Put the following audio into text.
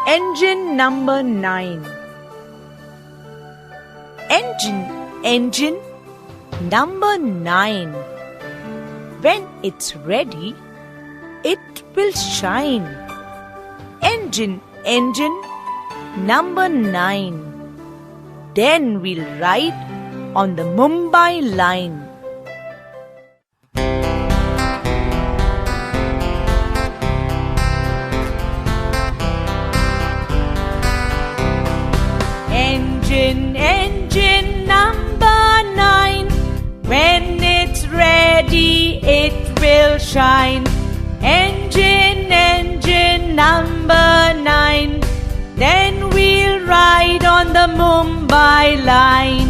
Engine number 9. Engine number 9. When it's ready, it will shine. Engine number 9. Then we'll ride on the Mumbai line. Engine number 9. When it's ready, it will shine. Engine number 9. Then we'll ride on the Mumbai line.